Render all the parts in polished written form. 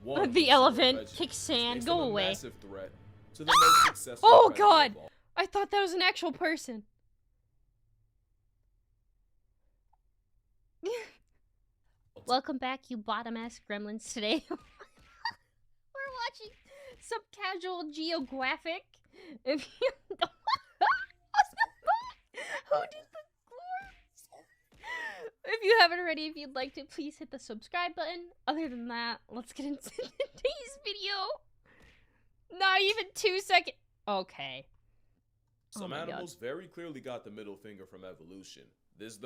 One The elephant kicks sand. Go away. Massive threat to the most successful Oh predator god! of all. I thought that was an actual person. Welcome back, you bottom-ass gremlins. Today, we're watching some casual geographic. If you don't... Who did the score? If you haven't already, if you'd like to, please hit the subscribe button. Other than that, let's get into today's video. Not even 2 seconds. Okay. Some animals very clearly got the middle finger from evolution. This is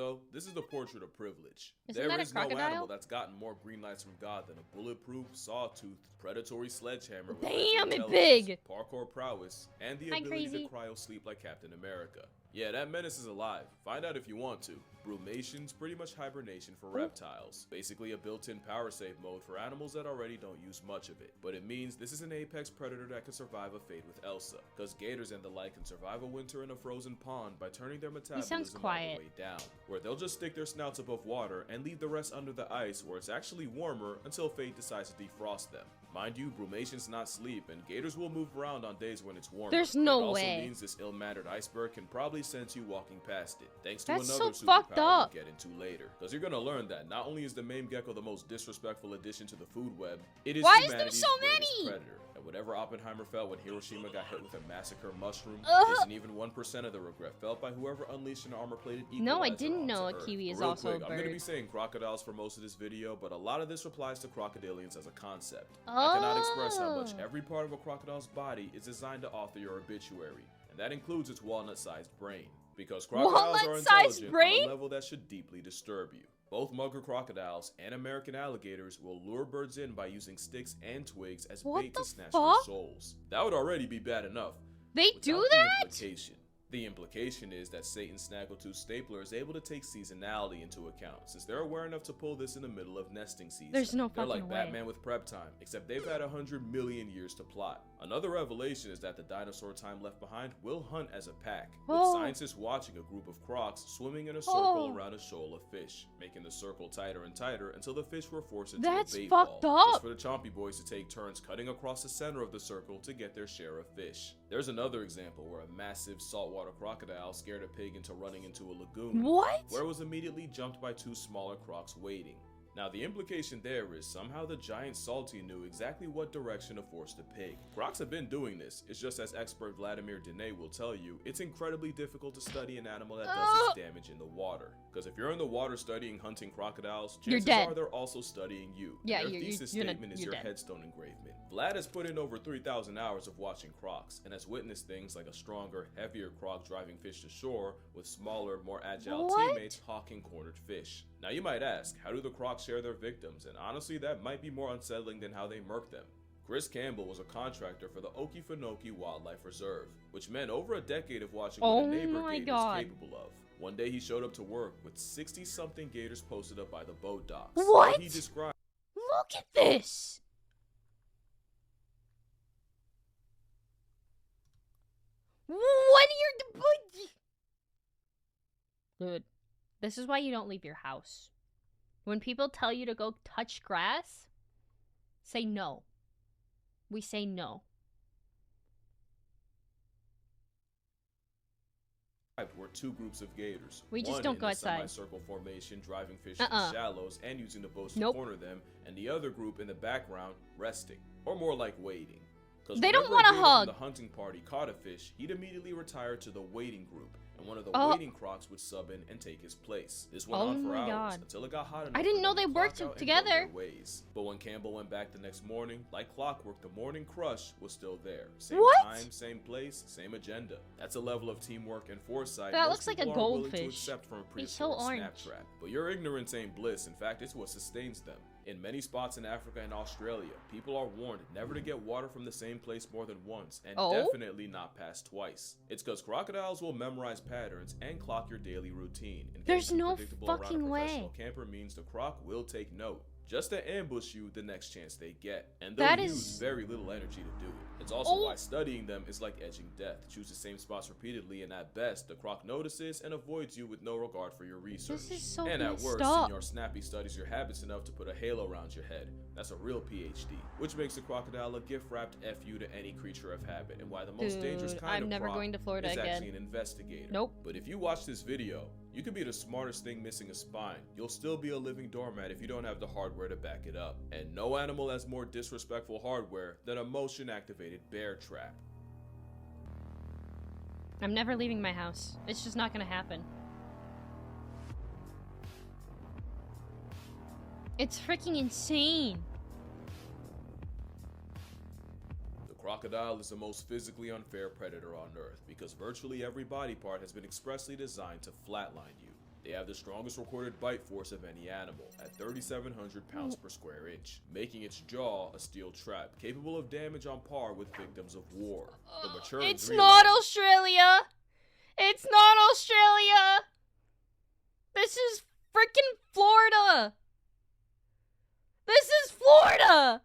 the portrait of privilege. Isn't that a no crocodile? animal that's gotten more green lights from God than a bulletproof, sawtoothed, predatory sledgehammer with Damn, it intelligence, big! parkour prowess, and the Hi, ability crazy. to cryo-sleep like Captain America. Yeah, that menace is alive. Find out if you want to. Brumation's pretty much hibernation for reptiles. Basically a built-in power save mode for animals that already don't use much of it. But it means this is an apex predator that can survive a fate with Elsa. Cause gators and the like can survive a winter in a frozen pond by turning their metabolism all the way down. Where they'll just stick their snouts above water and leave the rest under the ice where it's actually warmer until fate decides to defrost them. Mind you, Brumation's not sleep, and gators will move around on days when it's warmer. There's no it also way. means this ill-mannered iceberg can probably sense you walking past it, thanks to That's another so fucked superpower up. we'll get into later. Because you're gonna learn that not only is the mame gecko the most disrespectful addition to the food web, it is Why is there humanity's so greatest many? predator. And whatever Oppenheimer felt when Hiroshima got hit with a massacre mushroom isn't even 1% of the regret felt by whoever unleashed an armor-plated equalizer. No, I didn't onto know a Earth. kiwi is Real also quick, a I'm gonna be bird. saying crocodiles for most of this video, but a lot of this applies to crocodilians as a concept. I cannot express how much every part of a crocodile's body is designed to author your obituary, and that includes its walnut-sized brain. Because crocodiles are Walnut-sized intelligent brain? on a level that should deeply disturb you. Both mugger crocodiles and American alligators will lure birds in by using sticks and twigs as What bait the to snatch their fuck? souls. That would already be bad enough. They without do the that? implication. The implication is that Satan's snaggletooth stapler is able to take seasonality into account, since they're aware enough to pull this in the middle of nesting season. There's no They're fucking like way. Batman with prep time, except they've had 100 million years to plot. Another revelation is that the dinosaur time left behind will hunt as a pack, with Oh. scientists watching a group of crocs swimming in a circle Oh. around a shoal of fish, making the circle tighter and tighter until the fish were forced into That's a bait fucked ball, up. just for the chompy boys to take turns cutting across the center of the circle to get their share of fish. There's another example where a massive saltwater crocodile scared a pig into running into a lagoon, What? where it was immediately jumped by two smaller crocs waiting. Now the implication there is somehow the giant salty knew exactly what direction to force the pig. Crocs have been doing this, it's just as expert Vladimir Dene will tell you, it's incredibly difficult to study an animal that does its damage in the water. Because if you're in the water studying hunting crocodiles, You're chances dead. are they're also studying you. Yeah, Their you're thesis dead. statement is You're your dead. headstone engravement. Vlad has put in over 3,000 hours of watching crocs, and has witnessed things like a stronger, heavier croc driving fish to shore, with smaller, more agile What? teammates hawking cornered fish. Now you might ask, how do the crocs share their victims? And honestly, that might be more unsettling than how they murk them. Chris Campbell was a contractor for the Okefenokee Wildlife Reserve, which meant over a decade of watching Oh what a neighbor my gator God. is capable of. One day he showed up to work with 60-something gators posted up by the boat docks. What? He described Look at this. What are you... Dude, this is why you don't leave your house. When people tell you to go touch grass, say no. We say no. were two groups of gators. We just One don't in go a outside. semicircle formation, driving fish Uh-uh. in shallows and using the boats Nope. to corner them, and the other group in the background resting, or more like waiting. 'Cause They don't whenever a want a gator from hug. The hunting party caught a fish, he'd immediately retire to the waiting group, and one of the Oh. waiting crocs would sub in and take his place. This went Oh on for my hours God. until it got hot enough. I didn't for know them they to worked clock out and go together. their ways. But when Campbell went back the next morning, like clockwork, the morning crush was still there. Same What? time, same place, same agenda. That's a level of teamwork and foresight That most looks like a people aren't willing to goldfish. accept from a He's so prehistoric snap orange. trap. But your ignorance ain't bliss. In fact, it's what sustains them. In many spots in Africa and Australia, people are warned never to get water from the same place more than once, and Oh? definitely not past twice. It's because crocodiles will memorize patterns and clock your daily routine. And There's getting too no predictable around a fucking professional way. camper means the croc will take note, just to ambush you the next chance they get. And That they'll is- use very little energy to do it. It's also Oh. why studying them is like etching death. Choose the same spots repeatedly, and at best, the croc notices and avoids you with no regard for your research. This is so And at messed worst, up. Senior Snappy studies your habits enough to put a halo around your head, That's a real PhD, which makes the crocodile a gift-wrapped FU to any creature of habit, and why the most dangerous kind I'm of never croc going to Florida is again. actually an investigator. Nope. But if you watch this video, you could be the smartest thing missing a spine. You'll still be a living doormat if you don't have the hardware to back it up. And no animal has more disrespectful hardware than a motion-activated bear trap. I'm never leaving my house. It's just not gonna happen. It's freaking insane. The crocodile is the most physically unfair predator on Earth because virtually every body part has been expressly designed to flatline you. They have the strongest recorded bite force of any animal, at 3,700 pounds per square inch, making its jaw a steel trap, capable of damage on par with victims of war. The mature It's not Australia! It's not Australia! This is freaking Florida! This is Florida!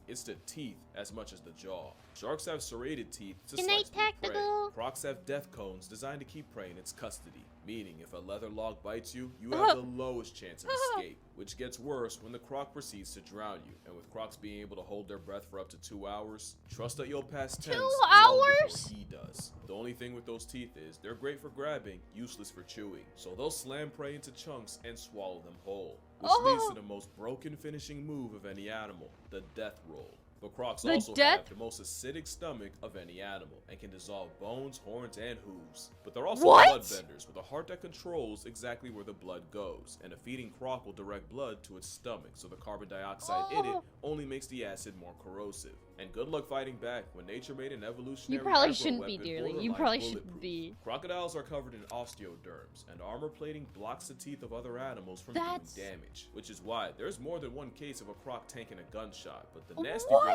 It's the teeth as much as the jaw. Sharks have serrated teeth to Good slice night, through prey. tactical. Crocs have death cones designed to keep prey in its custody, meaning if a leather log bites you, you have the lowest chance of escape, which gets worse when the croc proceeds to drown you. And with crocs being able to hold their breath for up to 2 hours, trust that you'll pass tense 2 long hours? before he does. The only thing with those teeth is they're great for grabbing, useless for chewing. So they'll slam prey into chunks and swallow them whole, which leads to the most broken finishing move of any animal, the death roll. But crocs also have the most acidic stomach of any animal and can dissolve bones, horns, and hooves. But they're also bloodbenders with a heart that controls exactly where the blood goes, and a feeding croc will direct blood to its stomach, so the carbon dioxide in it only makes the acid more corrosive. And good luck fighting back when nature made an evolutionary You probably aggro shouldn't be, weapon dearly. You borderline probably shouldn't bulletproof. be. Crocodiles are covered in osteoderms, and armor plating blocks the teeth of other animals from doing damage, which is why there's more than one case of a croc tanking a gunshot, but the nasty work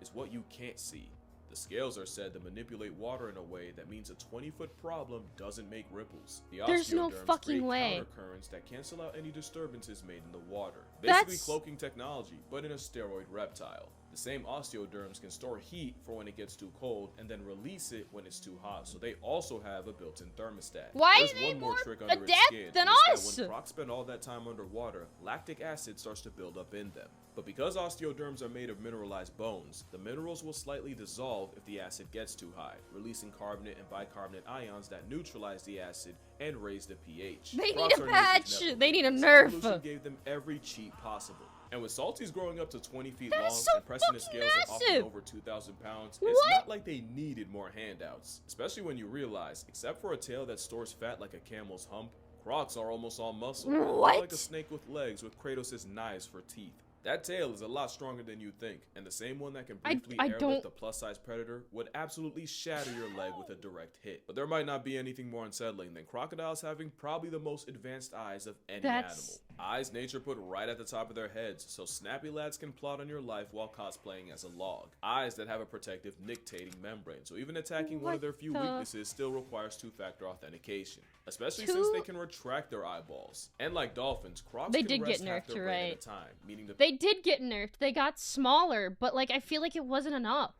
is what you can't see. The scales are said to manipulate water in a way that means a 20-foot problem doesn't make ripples. The There's no osteoderms fucking create way. countercurrents that cancel out any disturbances made in the water. Basically cloaking technology, but in a steroid reptile. The same osteoderms can store heat for when it gets too cold and then release it when it's too hot, so they also have a built-in thermostat. Why There's are they one more more trick under its adept skin, than and it's us? that when crocs spend all that time underwater, lactic acid starts to build up in them. But because osteoderms are made of mineralized bones, the minerals will slightly dissolve if the acid gets too high, releasing carbonate and bicarbonate ions that neutralize the acid and raise the pH. They Crocs need a are patch! nature's never They need a favorites. nerf! Evolution gave them every cheat possible. And with salties growing up to 20 feet That long is so and pressing the fucking scales at often massive! over 2,000 pounds, What? it's not like they needed more handouts. Especially when you realize, except for a tail that stores fat like a camel's hump, crocs are almost all muscle. They look like a snake with legs with Kratos' knives for teeth. That tail is a lot stronger than you think, and the same one that can briefly airlift a plus-size predator would absolutely shatter your leg with a direct hit. But there might not be anything more unsettling than crocodiles having probably the most advanced eyes of any animal. Eyes nature put right at the top of their heads, so snappy lads can plot on your life while cosplaying as a log. Eyes that have a protective nictating membrane, so even attacking one of their few weaknesses still requires two-factor authentication. Especially since they can retract their eyeballs. And like dolphins, crocs can rest half their brain at a time, meaning that they did get nerfed. They got smaller, but like I feel like it wasn't enough.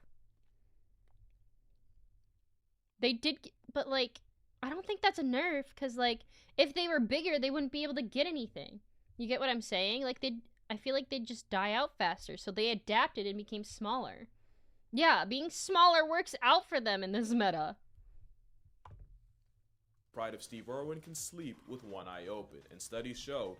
They did, but like I don't think that's a nerf, because like if they were bigger, they wouldn't be able to get anything. You get what I'm saying? Like I feel like they'd just die out faster, so they adapted and became smaller. Yeah, being smaller works out for them in this meta. Pride of Steve Irwin can sleep with one eye open, and studies show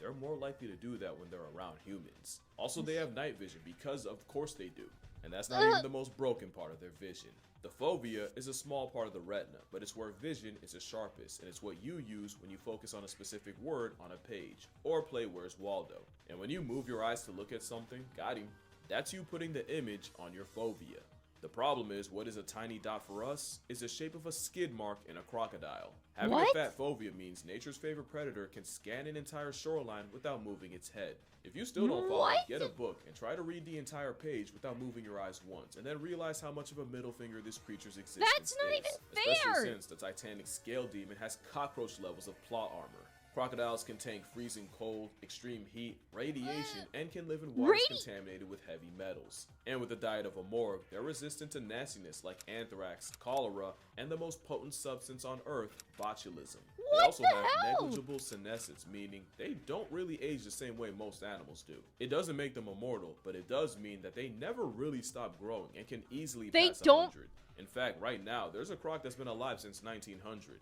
they're more likely to do that when they're around humans. Also, they have night vision because of course they do, and that's not even the most broken part of their vision. The fovea is a small part of the retina, but it's where vision is the sharpest, and it's what you use when you focus on a specific word on a page, or play Where's Waldo. And when you move your eyes to look at something, got him, that's you putting the image on your fovea. The problem is, what is a tiny dot for us is the shape of a skid mark in a crocodile. Having a fat fovea means nature's favorite predator can scan an entire shoreline without moving its head. If you still don't follow, get a book and try to read the entire page without moving your eyes once, and then realize how much of a middle finger this creature's existence is. That's not even fair! Especially since the Titanic scale demon has cockroach levels of plot armor. Crocodiles can tank freezing cold, extreme heat, radiation, and can live in waters contaminated with heavy metals. And with a diet of a morgue, they're resistant to nastiness like anthrax, cholera, and the most potent substance on Earth, botulism. They What also the have hell? negligible senescence, meaning they don't really age the same way most animals do. It doesn't make them immortal, but it does mean that they never really stop growing and can easily pass 100. In fact, right now, there's a croc that's been alive since 1900.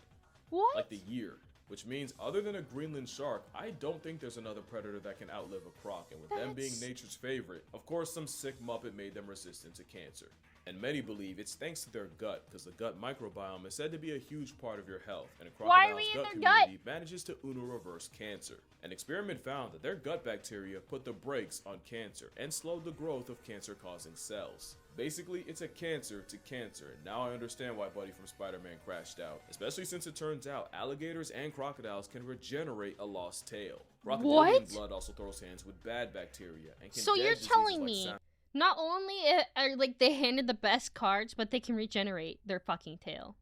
What? Like the year. Which means, other than a Greenland shark, I don't think there's another predator that can outlive a croc. And with them being nature's favorite, of course some sick muppet made them resistant to cancer. And many believe it's thanks to their gut, because the gut microbiome is said to be a huge part of your health. And a crocodile's gut community manages to UNO reverse cancer. An experiment found that their gut bacteria put the brakes on cancer and slowed the growth of cancer-causing cells. Basically, it's a cancer to cancer, and now I understand why Buddy from Spider-Man crashed out. Especially since it turns out alligators and crocodiles can regenerate a lost tail. Crocodilian blood also throws hands with bad bacteria and can So you're telling me, not only are like they handed the best cards, but they can regenerate their fucking tail.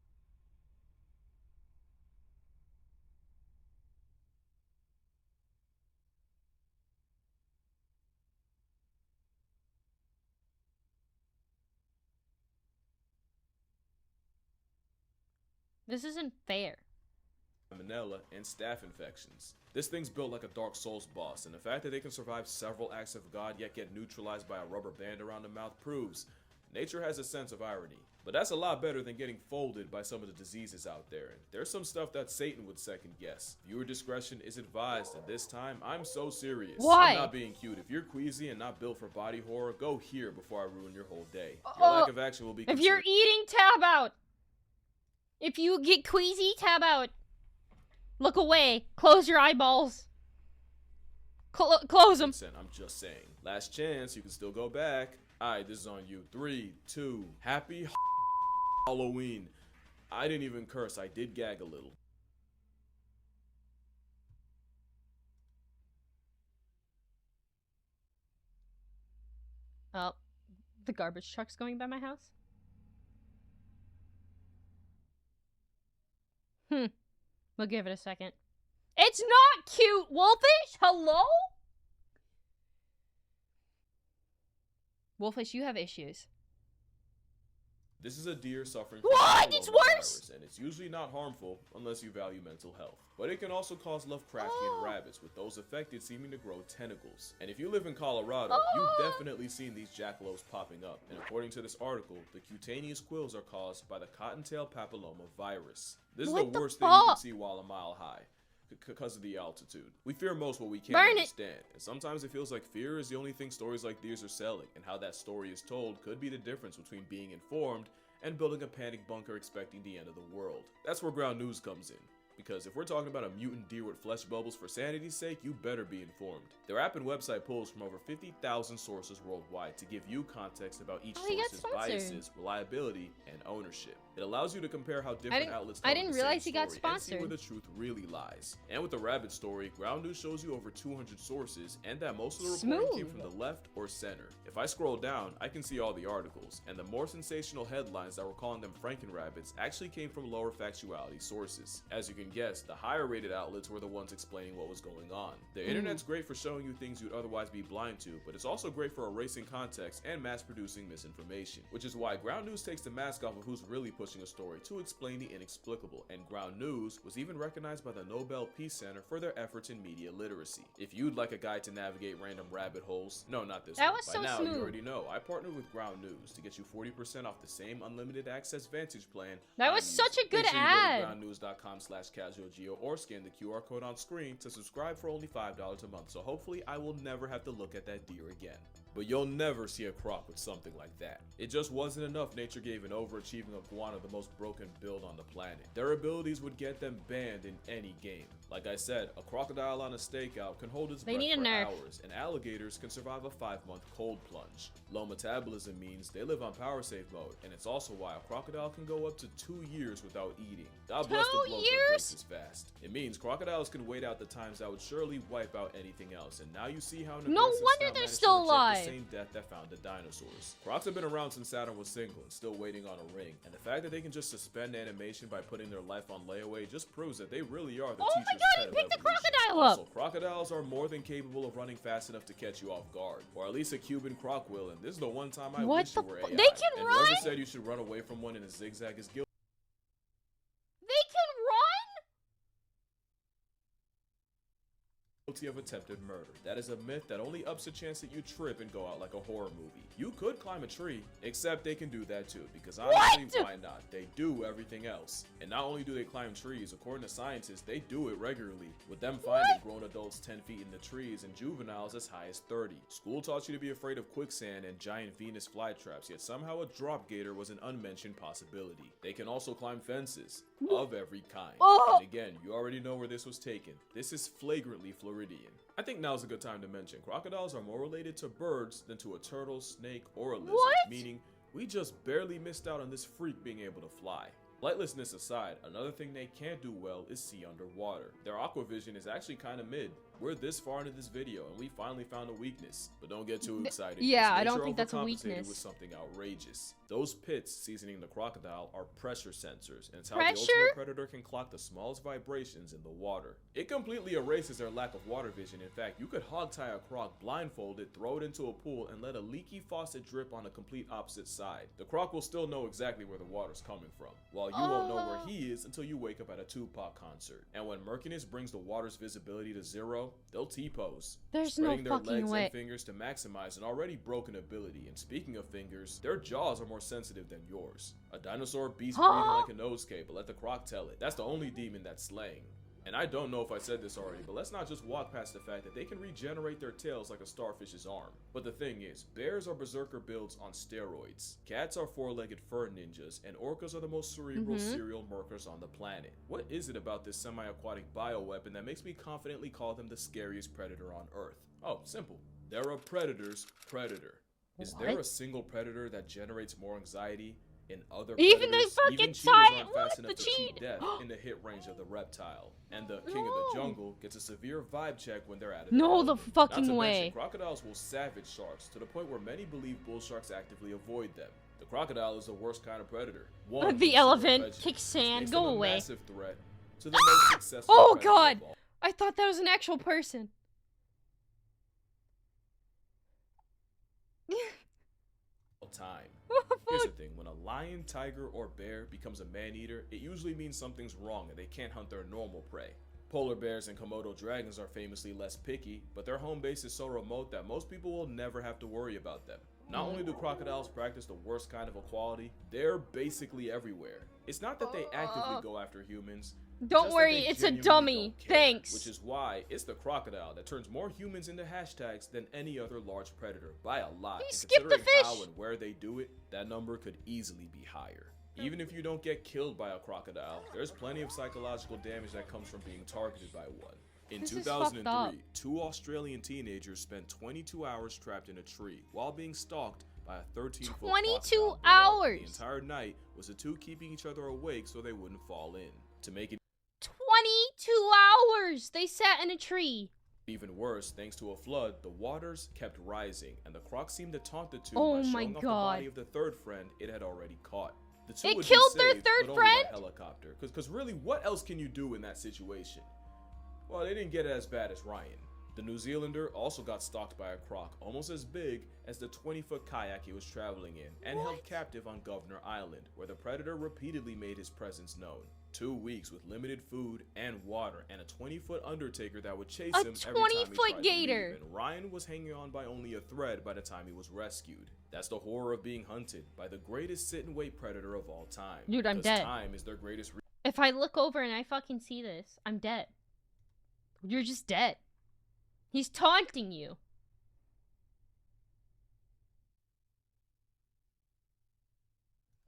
This isn't fair. Salmonella and staph infections. This thing's built like a Dark Souls boss, and the fact that they can survive several acts of God yet get neutralized by a rubber band around the mouth proves nature has a sense of irony. But that's a lot better than getting folded by some of the diseases out there. And there's some stuff that Satan would second guess. Viewer discretion is advised, and this time, I'm so serious. Why? I'm not being cute. If you're queasy and not built for body horror, go here before I ruin your whole day. Your lack of action will be If you're eating, tab out! If you get queasy, tab out. Look away. Close your eyeballs. Close them. I'm just saying. Last chance, you can still go back. Alright, this is on you. 3, 2, happy Halloween. I didn't even curse. I did gag a little. Oh, the garbage truck's going by my house? We'll give it a second. It's not cute, Wolfish! Hello? Wolfish, you have issues. This is a deer suffering from What? It's worse! and it's usually not harmful unless you value mental health. But it can also cause Lovecraftian rabbits, with those affected seeming to grow tentacles. And if you live in Colorado, you've definitely seen these jackalopes popping up. And according to this article, the cutaneous quills are caused by the cottontail papilloma virus. This is the worst thing you can see while a mile high, because of the altitude. We fear most what we can't understand, and sometimes it feels like fear is the only thing stories like these are selling, and how that story is told could be the difference between being informed and building a panic bunker expecting the end of the world. That's where ground news comes in. Because if we're talking about a mutant deer with flesh bubbles for sanity's sake, you better be informed. Their app and website pulls from over 50,000 sources worldwide to give you context about each source's biases, reliability, and ownership. It allows you to compare how different outlets tell the same story and see where the truth really lies. And with the rabbit story, Ground News shows you over 200 sources, and that most of the reporting came from the left or center. If I scroll down, I can see all the articles, and the more sensational headlines that were calling them Frankenrabbits actually came from lower factuality sources. As you can guess, the higher rated outlets were the ones explaining what was going on. The internet's great for showing you things you'd otherwise be blind to, but it's also great for erasing context and mass producing misinformation, which is why Ground News takes the mask off of who's really pushing a story to explain the inexplicable, and Ground News was even recognized by the Nobel Peace Center for their efforts in media literacy. If you'd like a guide to navigate random rabbit holes, no, not this one. By now, you already know, I partnered with Ground News to get you 40% off the same unlimited access Vantage plan. That was such a good ad. groundnews.com/casualgeo or scan the QR code on screen to subscribe for only $5 a month, so hopefully I will never have to look at that deer again. But you'll never see a croc with something like that. It just wasn't enough. Nature gave an overachieving iguana the most broken build on the planet. Their abilities would get them banned in any game. Like I said, a crocodile on a stakeout can hold its breath for hours, and alligators can survive a 5-month cold plunge. Low metabolism means they live on power save mode, and it's also why a crocodile can go up to 2 years without eating. God bless the bloke that breaks this fast. It means crocodiles can wait out the times that would surely wipe out anything else, and now you see how no wonder they're still alive. The same death that found the dinosaurs. Crocs have been around since Saturn was single and still waiting on a ring, and the fact that they can just suspend animation by putting their life on layaway just proves that they really are the teacher's pet of evolution. The crocodile up. Also, crocodiles are more than capable of running fast enough to catch you off guard, or at least a Cuban croc will, and this is the one time I wish you were AI. They can run? Whoever said you should run away from one in a zigzag is guilty. They can run? guilty of attempted murder. That is a myth that only ups the chance that you trip and go out like a horror movie. You could climb a tree, except they can do that too, because honestly, why not? They do everything else. And not only do they climb trees, according to scientists, they do it regularly, with them finding grown adults 10 feet in the trees and juveniles as high as 30. School taught you to be afraid of quicksand and giant Venus flytraps, yet somehow a drop gator was an unmentioned possibility. They can also climb fences of every kind. And again, you already know where this was taken. This is flagrantly Floridian. I think now's a good time to mention crocodiles are more related to birds than to a turtle, snake, or a lizard, meaning we just barely missed out on this freak being able to fly. Flightlessness aside, another thing they can't do well is see underwater. Their aquavision is actually kind of mid. We're this far into this video and we finally found a weakness, but don't get too excited. Yeah, I don't think that's a weakness. With something outrageous. Those pits seasoning the crocodile are pressure sensors, and it's how the ultimate predator can clock the smallest vibrations in the water. It completely erases their lack of water vision. In fact, you could hog tie a croc blindfolded, throw it into a pool, and let a leaky faucet drip on a complete opposite side. The croc will still know exactly where the water's coming from, while you won't know where he is until you wake up at a Tupac concert. And when murkiness brings the water's visibility to zero, they'll T-pose, spreading their legs and fingers to maximize an already broken ability. And speaking of fingers, their jaws are more sensitive than yours. A dinosaur beast breathing like a nosecave, but let the croc tell it. That's the only demon that's slaying. And I don't know if I said this already, but let's not just walk past the fact that they can regenerate their tails like a starfish's arm. But the thing is, bears are berserker builds on steroids. Cats are four-legged fur ninjas, and orcas are the most cerebral serial murkers on the planet. What is it about this semi-aquatic bioweapon that makes me confidently call them the scariest predator on Earth? Oh, simple. They're a predator's predator. Is there a single predator that generates more anxiety in other predators? Even the fucking aren't fast enough to cheat death in the hit range of the reptile. And the king of the jungle gets a severe vibe check when they're at it. No, the fucking Not to way. mention, crocodiles will savage sharks to the point where many believe bull sharks actively avoid them. The crocodile is the worst kind of predator. The elephant kicks sand. Go away. Massive threat to the most successful Oh predator god! of all I thought that was an actual person. time. Oh, Here's the thing, when a lion, tiger, or bear becomes a man-eater, it usually means something's wrong and they can't hunt their normal prey. Polar bears and Komodo dragons are famously less picky, but their home base is so remote that most people will never have to worry about them. Not only do crocodiles practice the worst kind of equality, they're basically everywhere. It's not that they actively go after humans. Don't worry, it's a dummy. Thanks. Which is why it's the crocodile that turns more humans into hashtags than any other large predator by a lot. He skipped the fish. How and where they do it, that number could easily be higher. Even if you don't get killed by a crocodile, there's plenty of psychological damage that comes from being targeted by one. In 2003, 2 Australian teenagers spent 22 hours trapped in a tree while being stalked by a 13-foot 22 hours! The entire night was the two keeping each other awake so they wouldn't fall in. To make it 22 hours! They sat in a tree. Even worse, thanks to a flood, the waters kept rising, and the croc seemed to taunt the two by showing off the body of the third friend it had already caught. The two it would killed be their saved, third but friend? only by helicopter. Because really, what else can you do in that situation? Well, they didn't get it as bad as Ryan. The New Zealander also got stalked by a croc almost as big as the 20-foot kayak he was traveling in and held captive on Governor Island, where the predator repeatedly made his presence known. 2 weeks with limited food and water and a 20-foot undertaker that would chase him every time he tried to leave, and Ryan was hanging on by only a thread by the time he was rescued. That's the horror of being hunted by the greatest sit-and-wait predator of all time. Dude, I'm dead. Time is their greatest if I look over and I fucking see this, I'm dead. You're just dead. He's taunting you.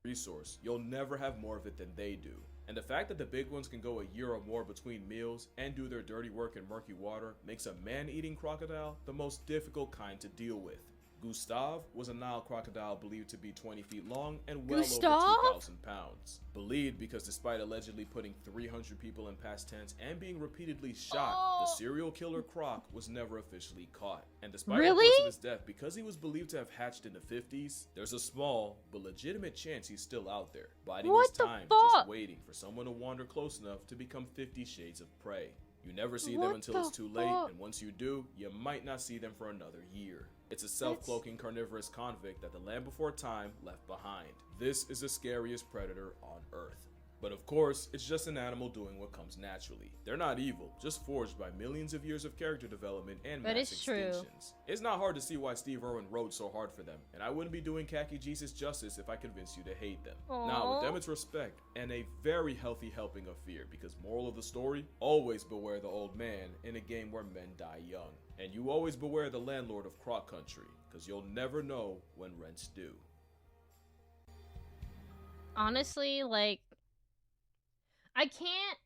resource. You'll never have more of it than they do. And the fact that the big ones can go a year or more between meals and do their dirty work in murky water makes a man-eating crocodile the most difficult kind to deal with. Gustav was a Nile crocodile believed to be 20 feet long and well over 2,000 pounds. Believed because despite allegedly putting 300 people in past tense and being repeatedly shot, the serial killer croc was never officially caught. And despite reports of his death, because he was believed to have hatched in the 50s, there's a small but legitimate chance he's still out there, biding his time, just waiting for someone to wander close enough to become 50 Shades of Prey. You never see them until it's too late, and once you do, you might not see them for another year. It's a self-cloaking carnivorous convict that the land before time left behind. This is the scariest predator on Earth. But of course, it's just an animal doing what comes naturally. They're not evil, just forged by millions of years of character development and That mass is true. extinctions. It's not hard to see why Steve Irwin wrote so hard for them, and I wouldn't be doing Khaki Jesus justice if I convinced you to hate them. Now, with them it's respect, and a very healthy helping of fear, because moral of the story, always beware the old man in a game where men die young. And you always beware the landlord of Croc Country, because you'll never know when rent's due. Honestly, like, I can't.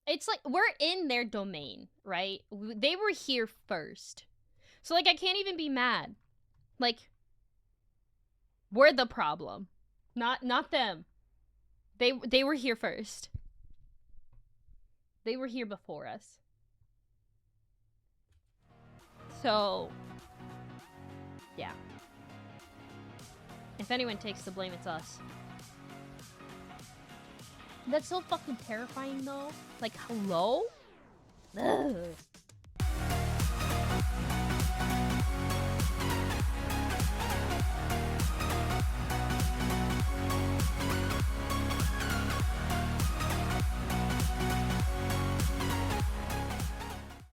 It's like we're in their domain, right? They were here first. So, like, I can't even be mad. Like, we're the problem. Not them. They were here first. They were here before us. So, yeah. If anyone takes the blame, it's us. That's so fucking terrifying, though. Like, hello? Ugh.